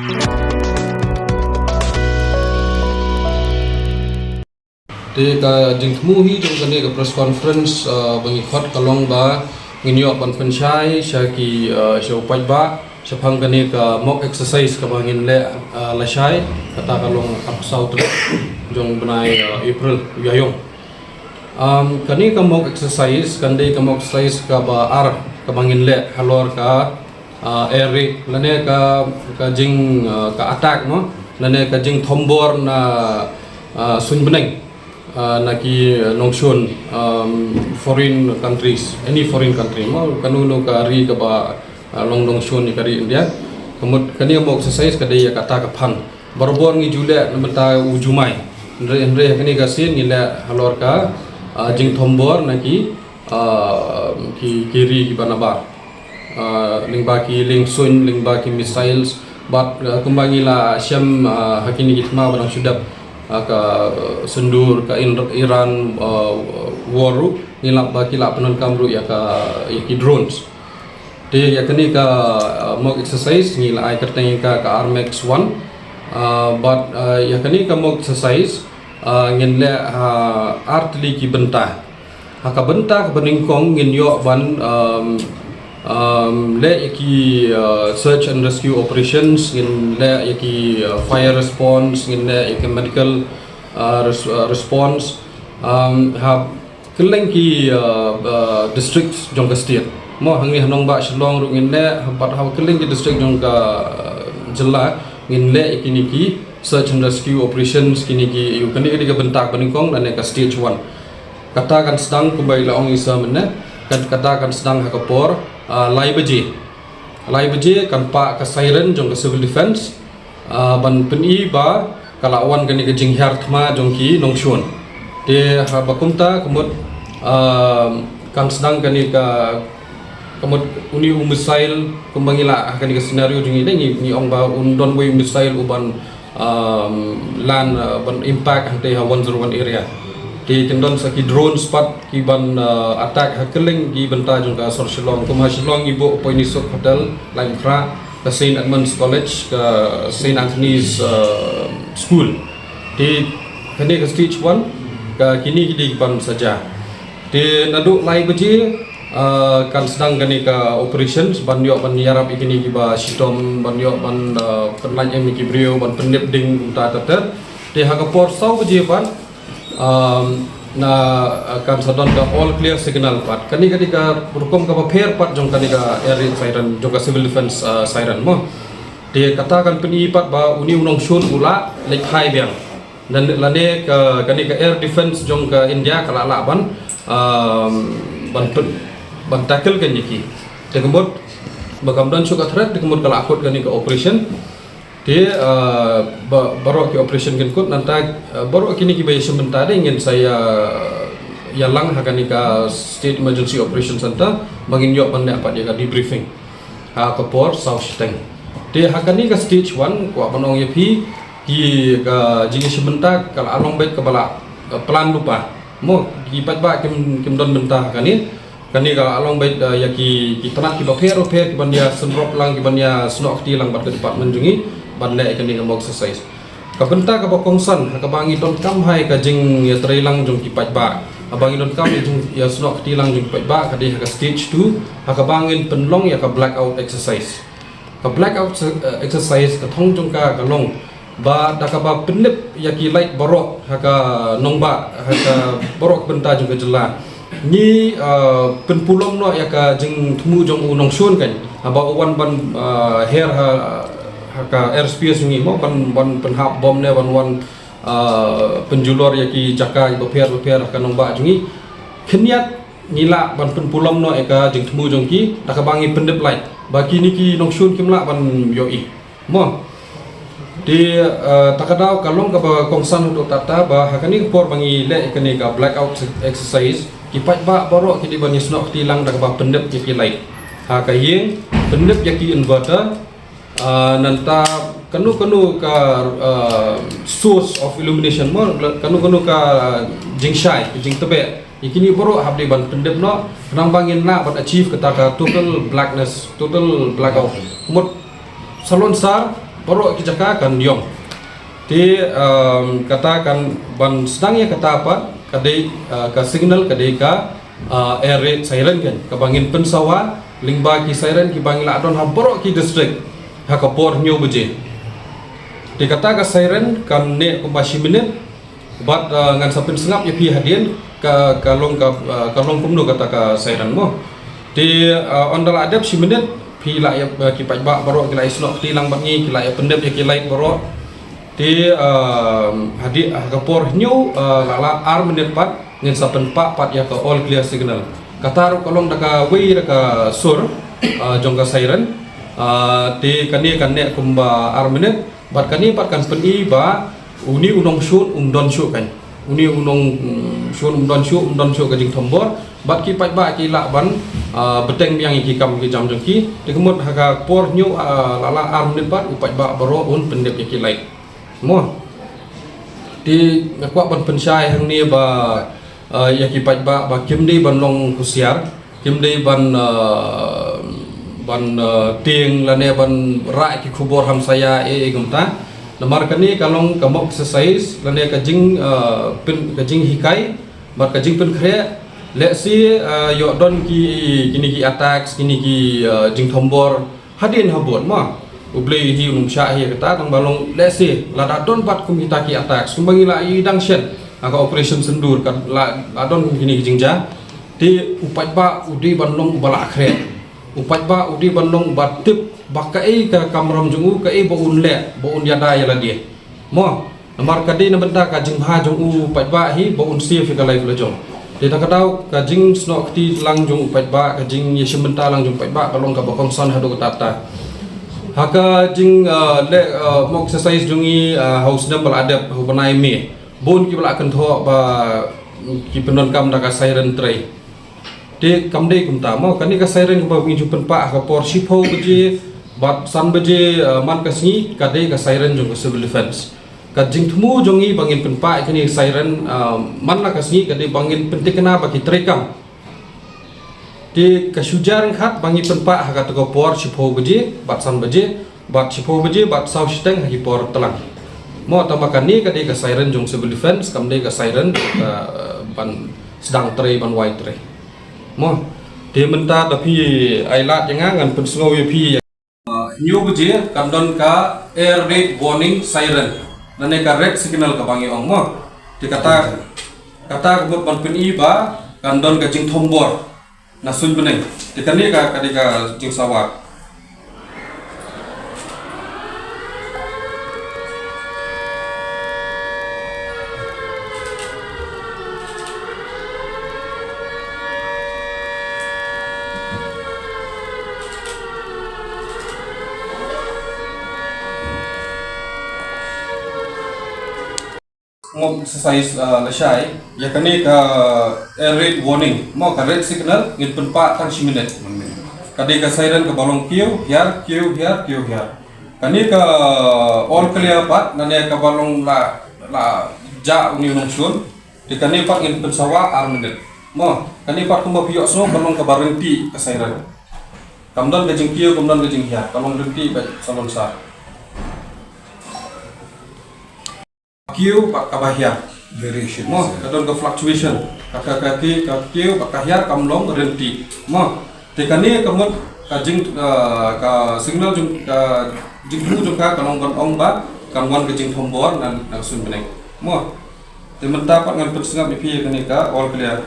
Di ka jing thmu hi jong kani ka press conference bangi khot kalong ba nginyo ban penchai syaki syaupai ba syapang kani ka mock exercise ka bangin le lashai kata kalong apsau tu jong benai April yayong kani ka mock exercise kandai ka mock exercise ka ba ar ka bangin le halor ka eri lane ka jing ka attack no lane ka jing thombor na sun beneng naki nongshun foreign countries, any foreign country mau kanuno kari ka ba long nongshun ni kari India kemud kani mo exercise kada ya kata ka phan barbor ngi jule namenta ujumai andre kani ka sin ni la halor ka jing thombor naki kiri ki banaba lingba ki lingsun lingba ki missiles but kumbangi la syam hakini kitma banang sudap ka sendur ka Iran waru nilap baki la penon kamru ya ki drones de ya kani ka mock exercise nila ai kerteng ka Armax 1 but ya kani ka mock exercise ngin le artli ki bentah ka bentah ka beningkong ngin yo ban le yaki search and rescue operations ngin le yaki fire response ngin le yaki medical response ha keleng ki district jong ka state mo hangi hanong ba shlong ru ngin le pat ha keleng ki district jong ka jilla ngin le yaki niki search and rescue operations kini ki yu kani ka bentak beningkong dan ka stage 1 katakan sedang kumbai la ong isa mena katakan sedang hakapor lai baje kan pa ka siren jong ka civil defense ban peni ba kalawan kani ka jinghyar thma jong ki nongshun de ha bakumta kumut kan sedang kani ka kumut uni missile kumbangila kani ka scenario jong ini ni ong ba undon way missile uban lan ban impact hante ha 101 area di tendon saki drone spot ki ban attack hakeling ki benta jong ka sor Shillong kuma Shillong ibu poini sok hotel lain kra ka Saint Edmunds College ka Saint Anthony's school di kini ka stage 1 ka kini di ban saja di naduk lai beji kan sedang kini ka operations ban yok ban yarap ikini ki ba shitom ban yok ban penlaj em ki brio ban penip ding ta tater di hakapor sau beji ban na akan sadon ka all clear signal part kani ka rukom ka pair part jong kani ka air siren jong ka civil defense siren mo dia katakan peni part ba uni unong shun ula lek hai biang dan lane ka kani ka air defense jong ka India kala la ban ban tackle kan yiki tekemut bagamdan suka threat tekemut kala akut kani ka operation dia baru ke operation kinkut nanti baru kini kita sebentar ingin saya yalang akan ika State Emergency Operation Center bagi nyok pandai apa dia ka debriefing ke Port South Shiteng dia akan ika stage 1 kuat panong yapi ki ka jingi sebentar kalau along baik kepala pelan lupa mo kipat ba kim don bentah kani ka along baik ya ki tanah ki baper ki bandia senrop lang ki bandia snok ti lang bat ke department jungi bandai kani ka exercise ka benta ka bakongsan ka bangi don kam hai ka jing ya trailang jong kipat ba abangi don kam jong ya snok tilang jong kipat ba ka di ka stage 2 ka bangin penlong ya ka blackout exercise ka blackout exercise ka thong jong ka long ba da ka ba penip ya ki light borok ka nong ba ka borok benta jong ka jela ni penpulong no ya ka jing thmu jong unong shun kan aba wan ban hair ka airspace ni mo ban penhap bom ne ban penjulor ya ki jaka beper ka nong ba jungi khniat nila ban penpulom no eka jing thmu jong ki ta ka bangi pendep lai baki ni ki nong shun kimla ban yoi mo di takadau kalong ka ba kongsan untuk tata ba hakani por bangi le ekani ka blackout exercise kipat ba borok ki di ban snok tilang da ka ba pendep ki lai ha ka yeng pendep ya ki inverter nanta kanu ka source of illumination mo kanu ka jingshai jing tebe ikini boro habli ban pendep no nang bangin na ban achieve kata ka total blackness total blackout mot salon sar borok ki jaka kan yong ti kata kan ban sedangnya kata apa kadai ka signal kadai ka air raid siren kan ka bangin pensawa lingba ki siren ki bangin la don ha borok ki district ha ka por nyu beje ti kata ka siren kan ne ko bashi minit bat ngan sapin sengap ya pi hadian ka kalong kumno kata ka siren mo ti ondal adep si minit pi la ya ki paj ba borok ki la isno ti lang bangi ki la ya pendep ya ki lain borok ti hadi kapor new lala ar menit pat ngin sapen pat ya ka all clear signal katar kolong daka wei daka sur jong ka siren ti kani kanne kumba ar menit bat kani pat kan peni ba uni unong shun don shu kan uni unong shun don shu ka jing thombor bat ki pat ba ki la ban beteng biang ki kam ki jam jong ki ti kemut haka por new lala ar menit pat upat ba baro un pendep ya ki lain mo di kuat ban pensai hang ni ba ya ki pat ba kim di ban long kusiar kim di ban tieng la ne ban ra ki khubor ham saya gumta namar kani kalong kamok exercise la ne ka jing hikai ba ka jing pen khre le si yo don ki kini ki attacks kini ki jing thombor hadin habot ma ublei hi unum sha hi kata tang balong lesi la da don pat kum kita ki attack sumbangi la i dang shen aka operation sendur kan la don kum kini jingja ti upat ba udi banlong bala akhre upat ba udi banlong batip bakai ka kamram jungu ka e bo un yada yala dia mo namar kadi na benda ka jing ha jungu upat ba hi bo un sif ka live la jong ti ta kadau ka jing snok ti lang jung upat ba ka jing yesem benta lang jung upat ba kalong ka bokong son hadu tata haka jing mok exercise jungi haus nam bal adap hu banai me bon ki bala kan tho ba ki penon kam da ka siren trai de kam de kum ta mo kan ni ka siren ba wi jupen pa ka por shipho beje bat san beje man ka sni ka de ka siren jung civil defense ka jing thumu jungi bangin pen pa ka ni siren man la ka sni ka de bangin pentikna ba ki trai kam di kasujar khat bangi penpa haka to por chipo beje bat san beje bat chipo beje bat sau steng hagi por telang mo tamakan ni ka de ka siren jong civil defense kam de ka siren ban sedang tre ban white tre mo de menta tapi ailat yang ngan pen sngo pi new beje kam don ka air raid warning siren nane ka red signal ka bangi ong mo di kata kebut ban pen i ba kam don ka jing thombor nasun beneng dikani ka kadika jing sawat mo exercise lesai ya kani ka air raid warning mo ka red signal ngin penpa tang siminit kadi ka siren ka balong kiu hiar kani ka all clear pat nane ka balong la ja uni unong sun di kani pat ngin pensawa ar minit mo kani pat kumba piyok so balong ka barenti ka siren kamdan ka jing kiu kamdan ka jing hiar kalong renti ba salon sa kiu pak kabahya variation mo kadon ka fluctuation kaki kiu pak kahya kamlong renti mo tekani kamut ka jing ka signal jung ka jing hu jung ka kalong kon ong ba kamwan ka jing thombor nan sun beneng mo te menta pat ngan persengap pi kani ka all clear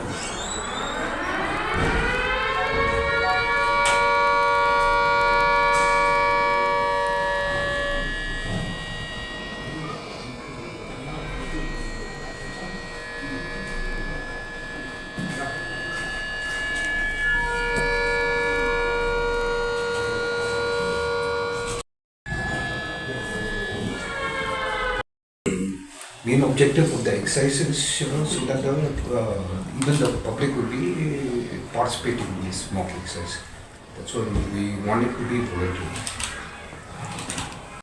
main objective of the exercise is, so that even the public will be participating in this mock exercise. That's why we want it to be voluntary.